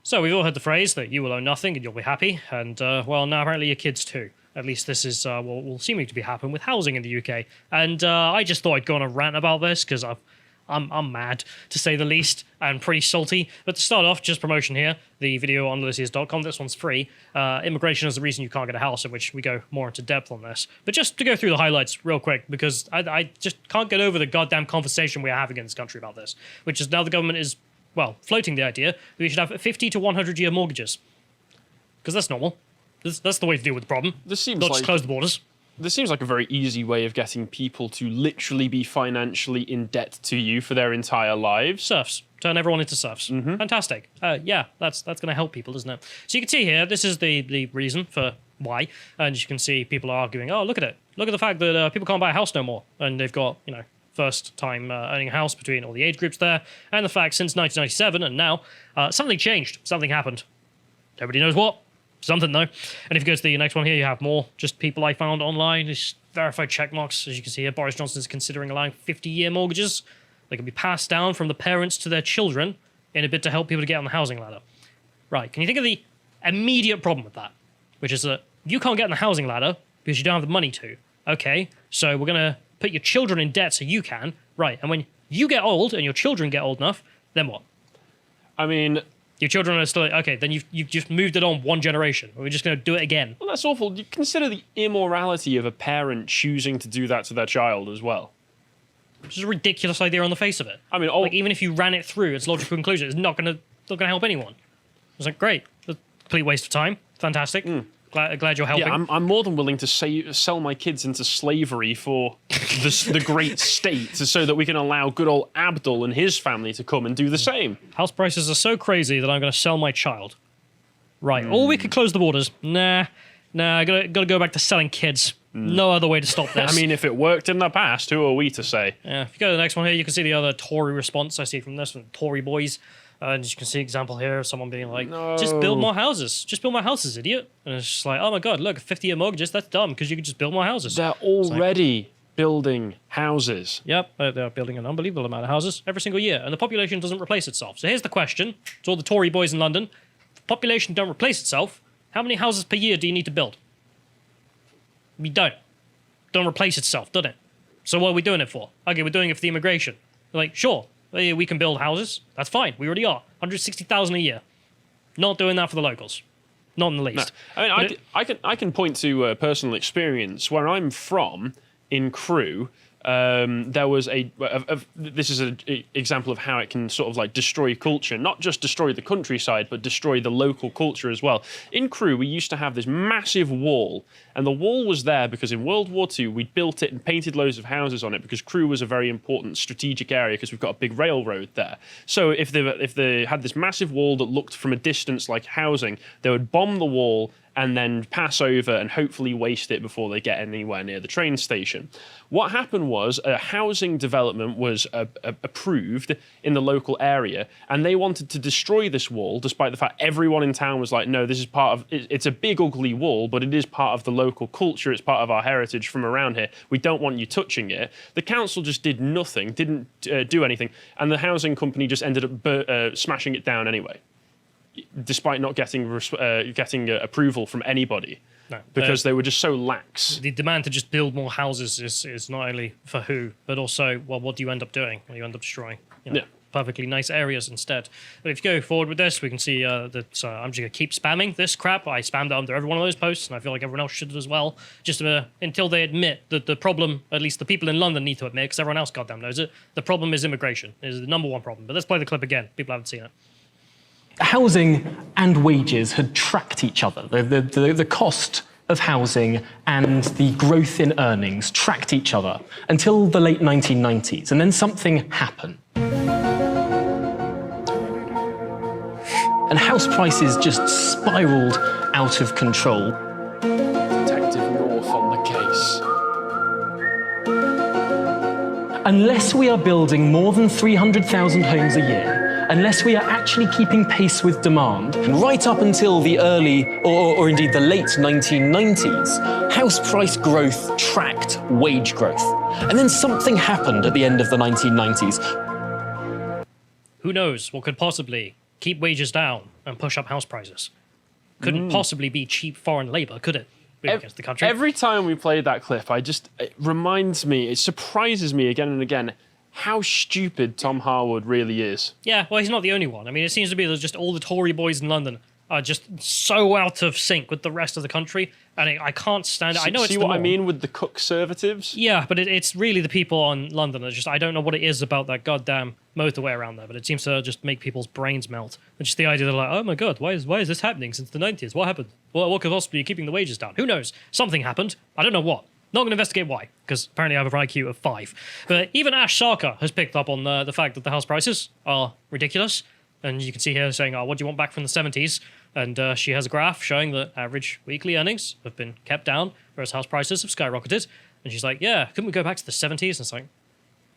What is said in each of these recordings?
So we've all heard the phrase that you will own nothing and you'll be happy, and well, now apparently your kids too. At least this is what will seeming to be happening with housing in the UK. And I just thought I'd go on a rant about this because I'm mad, to say the least, and pretty salty. But to start off, just promotion here, the video on lotus.com, this one's free. Immigration is the reason you can't get a house, in which we go more into depth on this. But just to go through the highlights real quick, because I just can't get over the goddamn conversation we are having in this country about this, which is now the government is, well, floating the idea that we should have 50 to 100-year mortgages. Because that's normal. That's the way to deal with the problem. This seems Not like, just close the borders. This seems like a very easy way of getting people to literally be financially in debt to you for their entire lives. Serfs. Turn everyone into serfs. Fantastic. Yeah, that's going to help people, doesn't it? So you can see here, this is the reason for why. And you can see people are arguing, oh, look at it. Look at the fact that people can't buy a house no more. And they've got, you know, first time owning a house between all the age groups there. And the fact since 1997 and now, something changed. Something happened. Nobody knows what. Something though. And if you go to the next one here, you have more just people I found online. It's verified check marks. As you can see here, Boris Johnson is considering allowing 50-year mortgages. They can be passed down from the parents to their children in a bid to help people to get on the housing ladder. Right, can you think of the immediate problem with that? Which is that you can't get on the housing ladder because you don't have the money to. Okay, so we're going to put your children in debt so you can. Right, and when you get old and your children get old enough, then what? I mean, your children are still... Okay, then you've just moved it on one generation. We're just going to do it again. Well, that's awful. You consider the immorality of a parent choosing to do that to their child as well. Which is a ridiculous idea on the face of it. I mean, like, even if you ran it through its logical conclusion, it's not going to help anyone. It's like, great. A complete waste of time. Fantastic. Glad you're helping. Yeah, I'm more than willing to sell my kids into slavery for the great state so that we can allow good old Abdul and his family to come and do the same. House prices are so crazy that I'm going to sell my child. Right. Or we could close the borders. Nah, I got to go back to selling kids. No other way to stop this. I mean, if it worked in the past, who are we to say? Yeah, if you go to the next one here, you can see the other Tory response I see from this, from Tory boys. And you can see an example here of someone being like, just build more houses. Just build more houses, idiot. And it's just like, oh my God, look, 50-year mortgages, that's dumb because you can just build more houses. They're already building houses. Yep, they're building an unbelievable amount of houses every single year. And the population doesn't replace itself. So here's the question to all the Tory boys in London. If the population don't replace itself, how many houses per year do you need to build? We don't. Don't replace itself, doesn't it? So what are we doing it for? Okay, we're doing it for the immigration. Like, sure, we can build houses. That's fine. We already are. 160,000 a year. Not doing that for the locals. Not in the least. No. I mean, I can point to personal experience. Where I'm from, in Crewe, there was this is an example of how it can sort of like destroy culture, not just destroy the countryside, but destroy the local culture as well. In Crewe, we used to have this massive wall, and the wall was there because in World War II, we built it and painted loads of houses on it because Crewe was a very important strategic area because we've got a big railroad there. So if they had this massive wall that looked from a distance like housing, they would bomb the wall and then pass over and hopefully waste it before they get anywhere near the train station. What happened was a housing development was approved in the local area, and they wanted to destroy this wall, despite the fact everyone in town was like, no, this is part of, it's a big ugly wall, but it is part of the local culture, it's part of our heritage from around here, we don't want you touching it. The council just did nothing, didn't do anything, and the housing company just ended up smashing it down anyway, despite not getting approval from anybody. No, because they were just so lax. The demand to just build more houses is not only for who, but also, well, what do you end up doing? Well, you end up destroying perfectly nice areas instead. But if you go forward with this, we can see that I'm just going to keep spamming this crap. I spammed it under every one of those posts, and I feel like everyone else should as well, just until they admit that the problem, at least the people in London need to admit, because everyone else goddamn knows it, the problem is immigration. It is the #1 problem. But let's play the clip again. People haven't seen it. Housing and wages had tracked each other. The cost of housing and the growth in earnings tracked each other until the late 1990s, and then something happened. And house prices just spiraled out of control. Detective North on the case. Unless we are building more than 300,000 homes a year, unless we are actually keeping pace with demand, and right up until the early, or indeed the late 1990s, house price growth tracked wage growth. And then something happened at the end of the 1990s. Who knows what could possibly keep wages down and push up house prices. Couldn't possibly be cheap foreign labor, could it? Against the country. Every time we play that clip, it reminds me, it surprises me again and again how stupid Tom Harwood really is. Yeah, well, he's not the only one. I mean, it seems to be that just all the Tory boys in London are just so out of sync with the rest of the country, and I can't stand it. I know it's See the what I norm. mean with the Conservatives? Yeah, but it's really the people on London that just, I don't know what it is about that goddamn motorway around there, but it seems to just make people's brains melt. It's just the idea that like, oh my god, why is this happening since the 90s? What happened? What could possibly be keeping the wages down? Who knows? Something happened. I don't know what. Not going to investigate why, because apparently I have an IQ of 5. But even Ash Sarkar has picked up on the fact that the house prices are ridiculous. And you can see here saying, oh, what do you want back from the 70s? And she has a graph showing that average weekly earnings have been kept down, whereas house prices have skyrocketed. And she's like, yeah, couldn't we go back to the 70s? And it's like,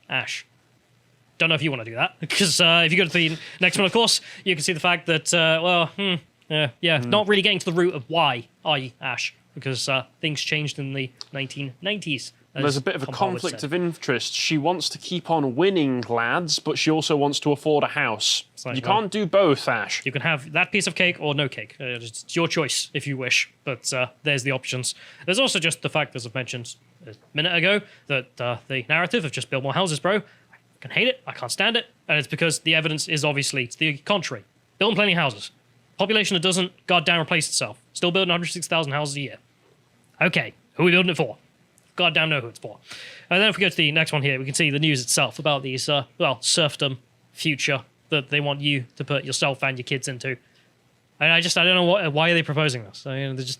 Ash, don't know if you want to do that. Because if you go to the next one, of course, you can see the fact that, not really getting to the root of why, Ash? Because things changed in the 1990s. There's a bit of a conflict of interest. She wants to keep on winning, lads, but she also wants to afford a house. Like, you can't do both, Ash. You can have that piece of cake or no cake. It's your choice if you wish, but there's the options. There's also just the fact, as I've mentioned a minute ago, that the narrative of just build more houses, bro, I can hate it, I can't stand it, and it's because the evidence is obviously to the contrary. Building plenty of houses. Population that doesn't goddamn replace itself. Still building 106,000 houses a year. Okay, who are we building it for? Goddamn know who it's for. And then if we go to the next one here, we can see the news itself about these, serfdom future that they want you to put yourself and your kids into. And I don't know why are they proposing this? I mean, they're just,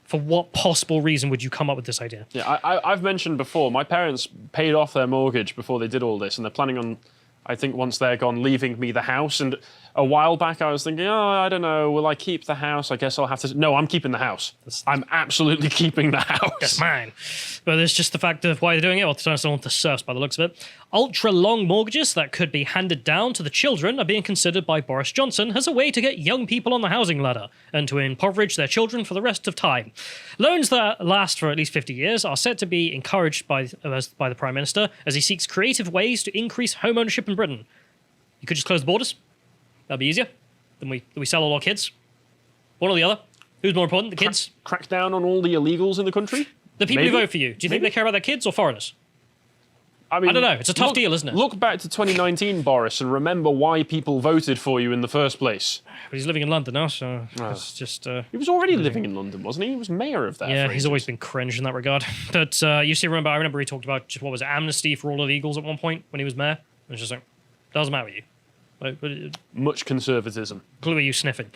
for what possible reason would you come up with this idea? Yeah, I've mentioned before, my parents paid off their mortgage before they did all this, and they're planning on, I think once they're gone, leaving me the house. And a while back I was thinking, I don't know, will I keep the house? I guess I'll have to... No, I'm keeping the house. I'm absolutely keeping the house. That's mine. But there's just the fact of why they're doing it. Well, to turn someone to serfs by the looks of it. Ultra-long mortgages that could be handed down to the children are being considered by Boris Johnson as a way to get young people on the housing ladder and to impoverish their children for the rest of time. Loans that last for at least 50 years are set to be encouraged by the Prime Minister as he seeks creative ways to increase home ownership in Britain. You could just close the borders. That'd be easier. Then we sell all our kids. One or the other. Who's more important, the kids? Crack down on all the illegals in the country? The people who vote for you. Do you think they care about their kids or foreigners? I mean, I don't know. It's a tough deal, isn't it? Look back to 2019, Boris, and remember why people voted for you in the first place. But he's living in London now, so it's just... He was already living in London, wasn't he? He was mayor of there. Yeah, for he's ages. always been cringe in that regard. But I remember he talked about just, what was it, amnesty for all illegals at one point when he was mayor. It's just like, doesn't matter with you. Much conservatism. Clue are you sniffing?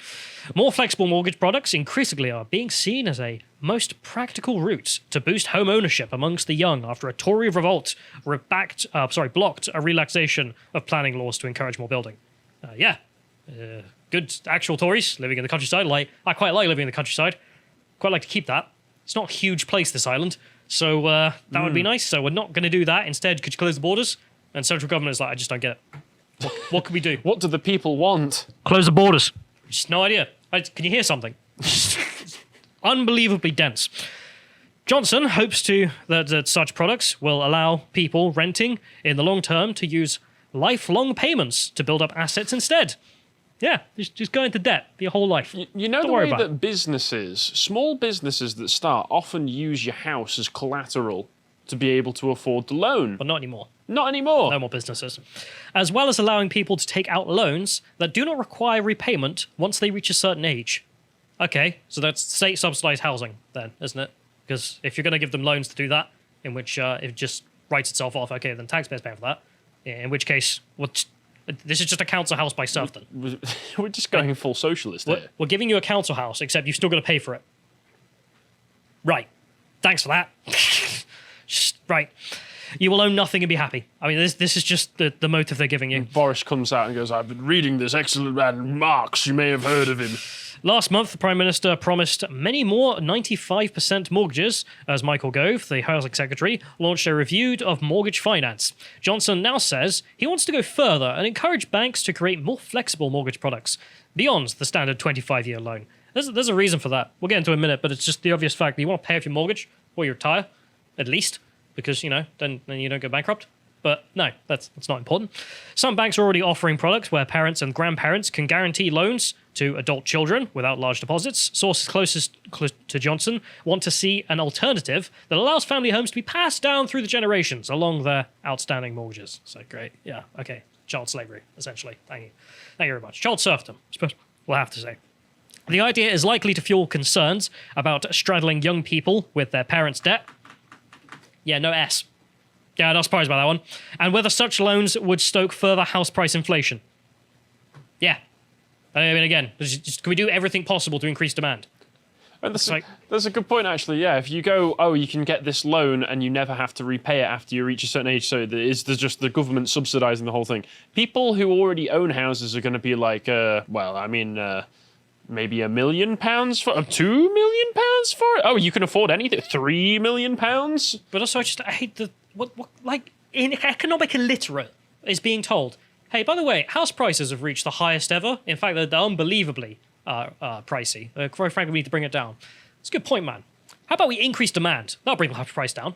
More flexible mortgage products increasingly are being seen as a most practical route to boost home ownership amongst the young after a Tory revolt blocked a relaxation of planning laws to encourage more building. Good actual Tories living in the countryside. I quite like living in the countryside. Quite like to keep that. It's not a huge place, this island, so that would be nice. So we're not going to do that. Instead, could you close the borders? And central government is like, I just don't get it. What can we do? What do the people want? Close the borders. Just no idea. Can you hear something? Unbelievably dense. Johnson hopes that such products will allow people renting in the long term to use lifelong payments to build up assets instead. Yeah, just go into debt for your whole life. You know Don't the worry way about that small businesses that start often use your house as collateral to be able to afford the loan. But not anymore. Not anymore. No more businesses. As well as allowing people to take out loans that do not require repayment once they reach a certain age. Okay, so that's state-subsidized housing then, isn't it? Because if you're going to give them loans to do that, in which it just writes itself off, okay, then taxpayers pay for that. In which case, this is just a council house by serfdom. We're just going full socialist here. We're giving you a council house, except you've still got to pay for it. Right. Thanks for that. Right. You will own nothing and be happy. I mean, this is just the motive they're giving you. Boris comes out and goes, I've been reading this excellent man, Marx. You may have heard of him. Last month, the Prime Minister promised many more 95% mortgages, as Michael Gove, the Housing Secretary, launched a review of mortgage finance. Johnson now says he wants to go further and encourage banks to create more flexible mortgage products beyond the standard 25-year loan. There's a reason for that. We'll get into it in a minute, but it's just the obvious fact that you want to pay off your mortgage before you retire, at least, because, then you don't go bankrupt. But no, that's not important. Some banks are already offering products where parents and grandparents can guarantee loans to adult children without large deposits. Sources closest to Johnson want to see an alternative that allows family homes to be passed down through the generations along their outstanding mortgages. So great. Yeah, okay. Child slavery, essentially. Thank you. Thank you very much. Child serfdom, I suppose we'll have to say. The idea is likely to fuel concerns about straddling young people with their parents' debt. Yeah, no S. Yeah, not surprised by that one. And whether such loans would stoke further house price inflation. Yeah. I mean, again, can we do everything possible to increase demand? And that's a good point, actually. Yeah, if you go, oh, you can get this loan and you never have to repay it after you reach a certain age, so there's just the government subsidising the whole thing. People who already own houses are going to be like, maybe £1 million for £2 million for it. Oh, you can afford anything. £3 million. But also, I hate the what like in economic illiterate is being told. Hey, by the way, house prices have reached the highest ever. In fact, they're unbelievably pricey. Quite frankly, we need to bring it down. It's a good point, man. How about we increase demand? That'll bring the price down.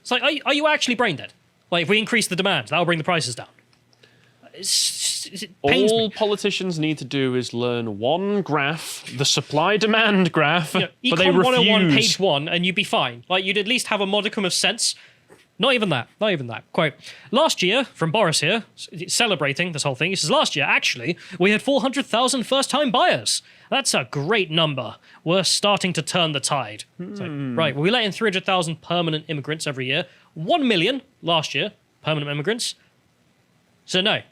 It's like, are you actually brain dead? Like, if we increase the demand, that'll bring the prices down. It pains All me. politicians need to do is learn one graph, the supply-demand graph, but they Econ 101 refuse. page 1 and you'd be fine. Like, you'd at least have a modicum of sense. Not even that. Quote, last year, from Boris here, celebrating this whole thing, he says, last year, actually, we had 400,000 first-time buyers. That's a great number. We're starting to turn the tide. It's like, right, well, we let in 300,000 permanent immigrants every year. 1 million last year, permanent immigrants. So no,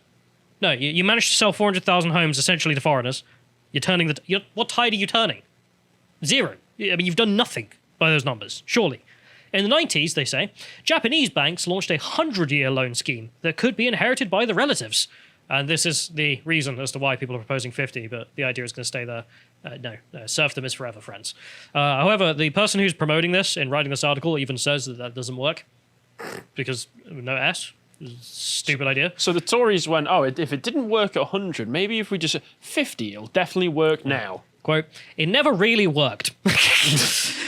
you managed to sell 400,000 homes essentially to foreigners. You're turning what tide are you turning? Zero. I mean, you've done nothing by those numbers, surely. In the 90s, they say, Japanese banks launched a 100-year loan scheme that could be inherited by the relatives. And this is the reason as to why people are proposing 50, but the idea is going to stay there. No, serfdom is forever, friends. However, the person who's promoting this and writing this article even says that doesn't work because no S. Stupid idea. So the Tories went, if it didn't work at 100, maybe if we just 50, it'll definitely work now. Quote, it never really worked.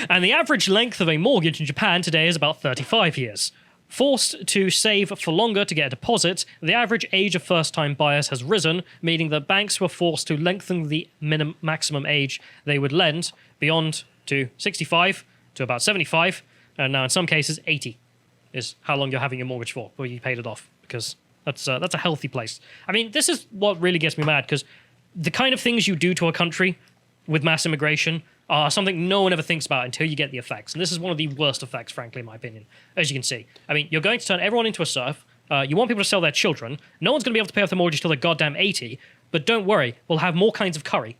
And the average length of a mortgage in Japan today is about 35 years. Forced to save for longer to get a deposit, the average age of first-time buyers has risen, meaning that banks were forced to lengthen the maximum age they would lend beyond to 65 to about 75, and now in some cases 80 is how long you're having your mortgage for before you paid it off, because that's a healthy place. I mean, this is what really gets me mad, because the kind of things you do to a country with mass immigration are something no one ever thinks about until you get the effects. And this is one of the worst effects, frankly, in my opinion, as you can see. I mean, you're going to turn everyone into a serf. You want people to sell their children. No one's going to be able to pay off the mortgage till they're goddamn 80. But don't worry, we'll have more kinds of curry.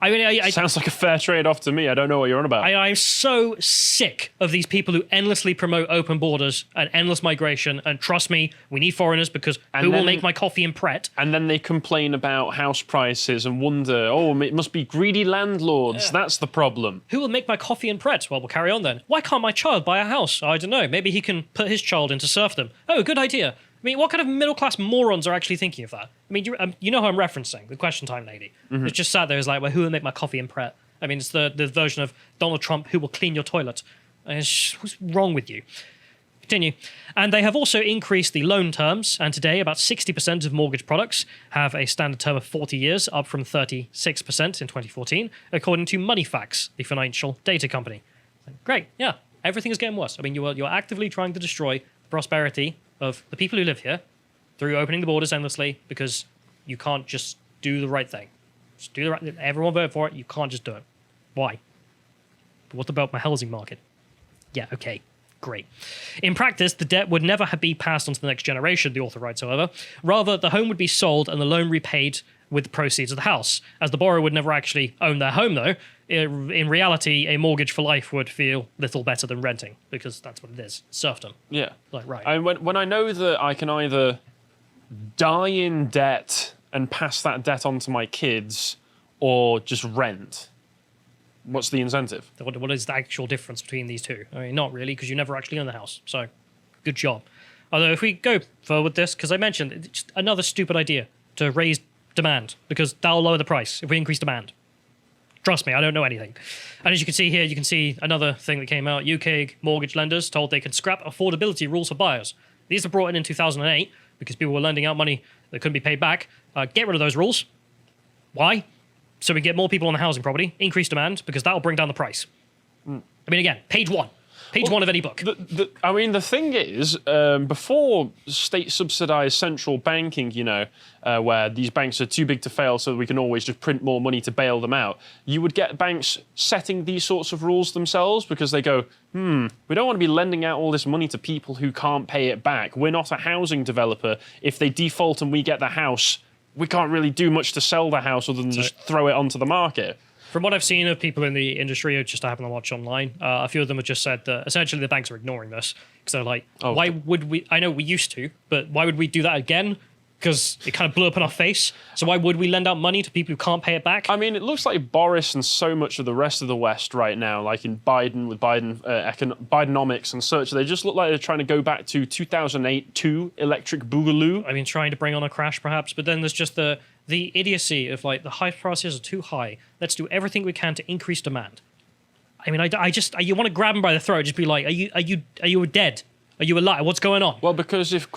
I mean, Sounds like a fair trade-off to me. I don't know what you're on about. I'm so sick of these people who endlessly promote open borders and endless migration. And trust me, we need foreigners because who will make my coffee in Pret? And then they complain about house prices and wonder, it must be greedy landlords. That's the problem. Who will make my coffee in Pret? Well, we'll carry on then. Why can't my child buy a house? I don't know. Maybe he can put his child into serfdom. Oh, good idea. I mean, what kind of middle-class morons are actually thinking of that? I mean, you know who I'm referencing, the question time lady. Mm-hmm. It's just sat there, is like, well, who will make my coffee in Pret? I mean, it's the version of Donald Trump, who will clean your toilet. What's wrong with you? Continue. And they have also increased the loan terms, and today about 60% of mortgage products have a standard term of 40 years, up from 36% in 2014, according to Moneyfacts, the financial data company. Great, yeah, everything is getting worse. I mean, you're actively trying to destroy the prosperity of the people who live here through opening the borders endlessly because you can't just do the right thing. Just do the right thing. Everyone vote for it. You can't just do it. Why? But what about my housing market? Yeah, okay, great. In practice, the debt would never be passed on to the next generation, the author writes, however. Rather, the home would be sold and the loan repaid with the proceeds of the house. As the borrower would never actually own their home, though, in reality, a mortgage for life would feel little better than renting, because that's what it is. Serfdom. Yeah. Like, right. And when I know that I can either die in debt and pass that debt on to my kids or just rent, what's the incentive? What is the actual difference between these two? I mean, not really, because you never actually own the house. So, good job. Although, if we go further with this, because I mentioned, it's just another stupid idea to raise demand, because that'll lower the price if we increase demand. Trust me, I don't know anything. And as you can see here, you can see another thing that came out. UK mortgage lenders told they could scrap affordability rules for buyers. These were brought in 2008 because people were lending out money that couldn't be paid back. Get rid of those rules. Why? So we get more people on the housing property, increase demand, because that will bring down the price. I mean, again, page one. Page one of any book. I mean, the thing is, before state-subsidized central banking, where these banks are too big to fail so we can always just print more money to bail them out, you would get banks setting these sorts of rules themselves because they go, we don't want to be lending out all this money to people who can't pay it back. We're not a housing developer. If they default and we get the house, we can't really do much to sell the house other than just throw it onto the market. From what I've seen of people in the industry, just I happen to watch online, a few of them have just said that essentially the banks are ignoring this because they're like, why would we? I know we used to, but why would we do that again? Because it kind of blew up in our face. So why would we lend out money to people who can't pay it back? I mean, it looks like Boris and so much of the rest of the West right now, like in Biden with Bidenomics and such, they just look like they're trying to go back to 2008 Electric Boogaloo. I mean, trying to bring on a crash perhaps, but then there's just the idiocy of like the high prices are too high. Let's do everything we can to increase demand. I mean, I just you want to grab them by the throat, just be like, are you dead? Are you alive? What's going on? Well, because if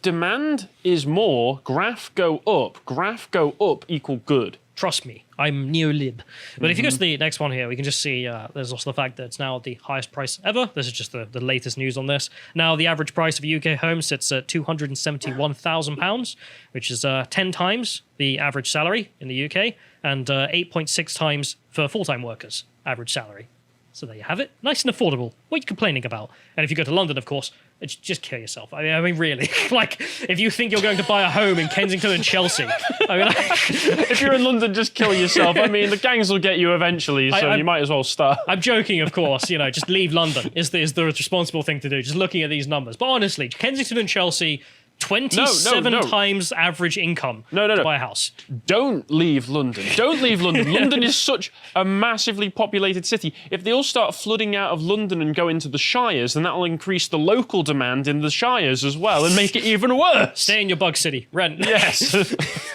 demand is more, graph go up equal good. Trust me, I'm neolib. But if you go to the next one here, we can just see there's also the fact that it's now the highest price ever. This is just the latest news on this. Now, the average price of a UK home sits at £271,000, which is 10 times the average salary in the UK and 8.6 times for full-time workers' average salary. So there you have it. Nice and affordable. What are you complaining about? And if you go to London, of course, it's just kill yourself. I mean, really. Like, if you think you're going to buy a home in Kensington and Chelsea, I mean, if you're in London, just kill yourself. I mean, the gangs will get you eventually, so you might as well start. I'm joking, of course. Just leave London is the responsible thing to do. Just looking at these numbers. But honestly, Kensington and Chelsea, 27 times average income to buy a house. Don't leave London. Don't leave London. London is such a massively populated city. If they all start flooding out of London and go into the Shires, then that will increase the local demand in the Shires as well and make it even worse. Stay in your bug city. Rent. Yes.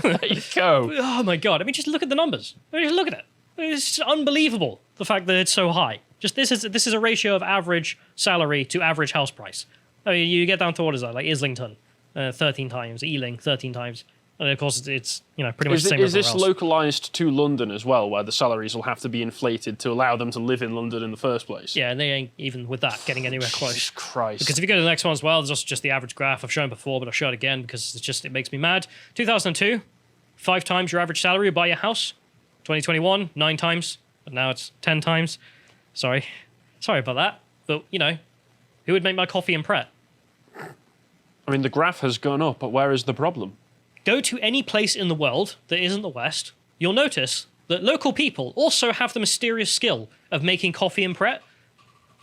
There you go. Oh, my God. I mean, just look at the numbers. I mean, just look at it. It's just unbelievable, the fact that it's so high. Just this is a ratio of average salary to average house price. I mean, you get down to what is that, like Islington. 13 times, Ealing 13 times, and of course it's pretty much the same. Is this localized to London as well, where the salaries will have to be inflated to allow them to live in London in the first place? Yeah, and they ain't even with that getting anywhere close. Jesus Christ! Because if you go to the next one as well, there's also just the average graph I've shown before, but I'll show it again because it makes me mad. 2002, 5 times your average salary to buy your house. 2021, 9 times, and now it's 10 times. Sorry about that, but who would make my coffee in Pret? I mean, the graph has gone up, but where is the problem? Go to any place in the world that isn't the West, you'll notice that local people also have the mysterious skill of making coffee in Pret.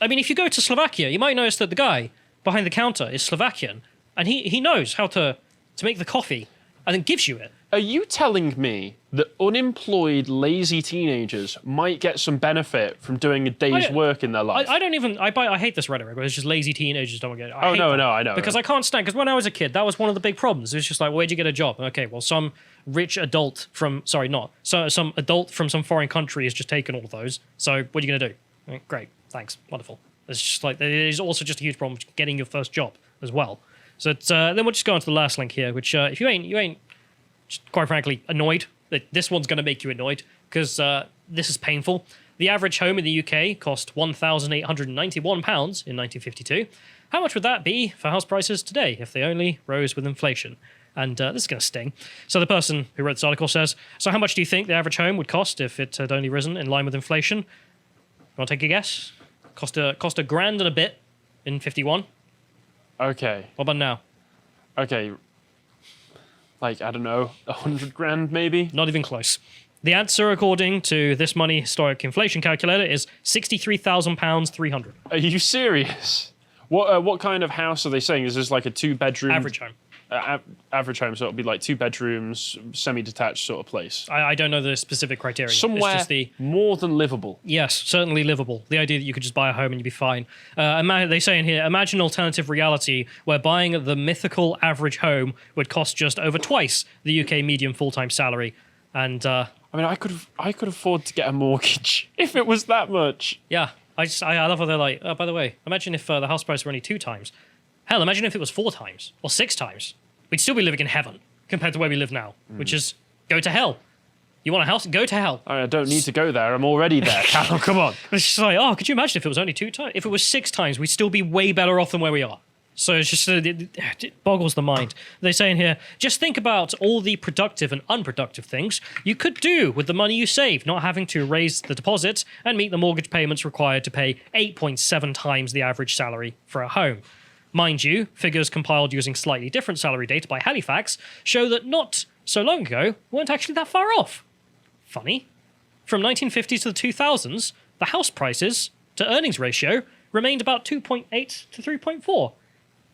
I mean, if you go to Slovakia, you might notice that the guy behind the counter is Slovakian, and he knows how to make the coffee and then gives you it. Are you telling me that unemployed, lazy teenagers might get some benefit from doing a day's work in their life? I hate this rhetoric, but it's just lazy teenagers don't get it. I know. Because I can't stand, because when I was a kid, that was one of the big problems. It was just like, where'd you get a job? Okay, well, some rich adult some adult from some foreign country has just taken all of those. So what are you going to do? Great, thanks, wonderful. It's just like, there's also just a huge problem getting your first job as well. So then we'll just go on to the last link here, which if you ain't quite frankly annoyed, that this one's going to make you annoyed because this is painful. The average home in the UK cost £1,891 in 1952. How much would that be for house prices today if they only rose with inflation? And this is going to sting. So the person who wrote this article says, so how much do you think the average home would cost if it had only risen in line with inflation? You want to take a guess? Cost a grand and a bit in 51. Okay. What about now? Okay. Like, I don't know, 100 grand maybe? Not even close. The answer, according to This Money Historic Inflation Calculator, is £63,000 300. Are you serious? What kind of house are they saying? Is this like a 2-bedroom? Average home. Average home, so it'll be like 2 bedrooms, semi-detached sort of place. I don't know the specific criteria. Somewhere it's just more than livable. Yes, certainly livable. The idea that you could just buy a home and you'd be fine. They say in here, imagine an alternative reality where buying the mythical average home would cost just over twice the UK median full-time salary. And I I mean, I could afford to get a mortgage if it was that much. Yeah, I love how they're like, oh, by the way, imagine if the house price were only 2 times. Hell, imagine if it was 4 times or 6 times. We'd still be living in heaven compared to where we live now, which is go to hell. You want a house? Go to hell. I don't need to go there. I'm already there. Callum, come on. It's just like, oh, could you imagine if it was only 2 times? If it was 6 times, we'd still be way better off than where we are. So it's just, it boggles the mind. They say in here, just think about all the productive and unproductive things you could do with the money you save, not having to raise the deposit and meet the mortgage payments required to pay 8.7 times the average salary for a home. Mind you, figures compiled using slightly different salary data by Halifax show that not so long ago weren't actually that far off. Funny. From 1950s to the 2000s, the house prices to earnings ratio remained about 2.8 to 3.4.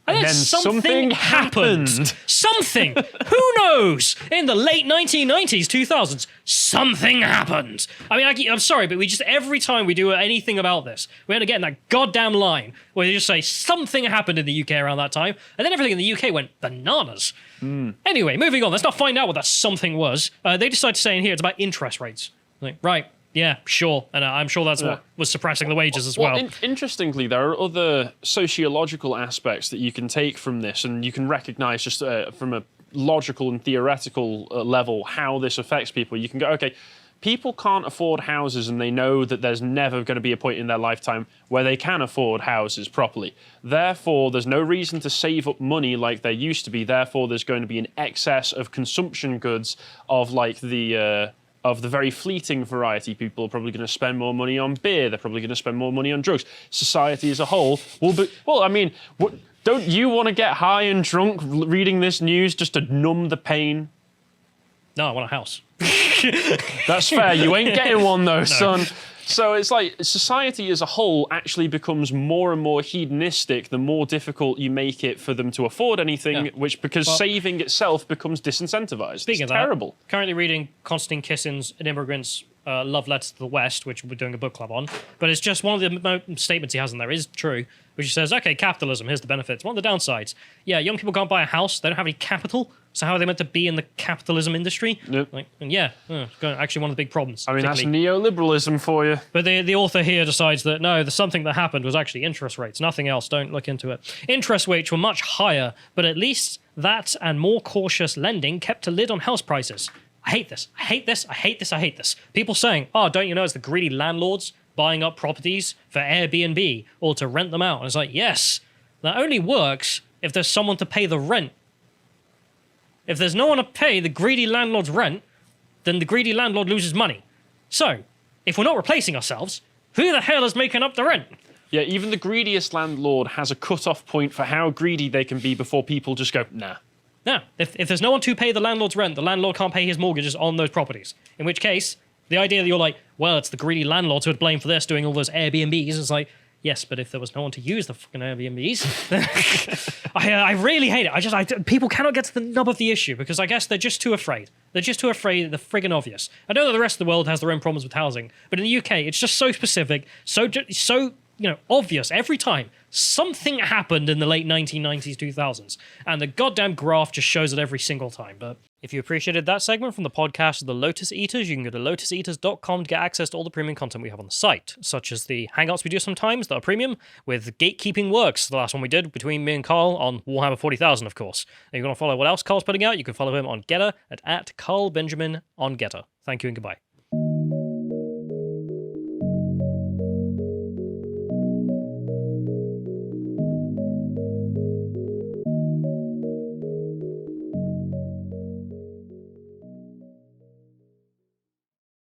And then something happened. Something. Who knows? In the late 1990s, 2000s, something happened. I mean, I'm sorry, but we just, every time we do anything about this, we end up getting that goddamn line where they just say something happened in the UK around that time, and then everything in the UK went bananas. Anyway, moving on. Let's not find out what that something was. They decide to say in here it's about interest rates. Like, right. Yeah, sure. And I'm sure that's what was suppressing the wages as well. Interestingly, there are other sociological aspects that you can take from this, and you can recognize just from a logical and theoretical level how this affects people. You can go, okay, people can't afford houses, and they know that there's never going to be a point in their lifetime where they can afford houses properly. Therefore, there's no reason to save up money like there used to be. Therefore, there's going to be an excess of consumption goods of like of the very fleeting variety. People are probably going to spend more money on beer. They're probably going to spend more money on drugs. Society as a whole will be... Well, I mean, don't you want to get high and drunk reading this news just to numb the pain? No, I want a house. That's fair. You ain't getting one, though, son. So it's like society as a whole actually becomes more and more hedonistic the more difficult you make it for them to afford anything, because saving itself becomes disincentivized. Speaking it's of terrible. That, currently reading Konstantin Kissin's An Immigrant's Love Letter to the West, which we're doing a book club on, but it's just one of the statements he has in there is true, which says, okay, capitalism, here's the benefits. What are the downsides? Yeah, young people can't buy a house, they don't have any capital, so how are they meant to be in the capitalism industry? Yep. Actually one of the big problems. I mean, that's neoliberalism for you. But the author here decides that, no, the something that happened was actually interest rates, nothing else, don't look into it. Interest rates were much higher, but at least that and more cautious lending kept a lid on house prices. I hate this. I hate this. I hate this. I hate this. People saying, oh, don't you know it's the greedy landlords buying up properties for Airbnb or to rent them out? And it's like, yes, that only works if there's someone to pay the rent. If there's no one to pay the greedy landlord's rent, then the greedy landlord loses money. So, if we're not replacing ourselves, who the hell is making up the rent? Yeah, even the greediest landlord has a cut-off point for how greedy they can be before people just go, nah. No, if there's no one to pay the landlord's rent, the landlord can't pay his mortgages on those properties. In which case, the idea that you're like, well, it's the greedy landlords who would blame for this, doing all those Airbnbs, is like, yes, but if there was no one to use the fucking Airbnbs, I really hate it. People cannot get to the nub of the issue because I guess they're just too afraid. They're just too afraid of the friggin' obvious. I know that the rest of the world has their own problems with housing, but in the UK, it's just so specific, so obvious every time. Something happened in the late 1990s, 2000s, and the goddamn graph just shows it every single time. But if you appreciated that segment from the podcast of the Lotus Eaters, you can go to lotuseaters.com to get access to all the premium content we have on the site, such as the hangouts we do sometimes that are premium, with Gatekeeping Works, the last one we did between me and Carl on Warhammer 40,000, of course. And you want to follow what else Carl's putting out, you can follow him on Getter at Carl Benjamin on Getter. Thank you and goodbye.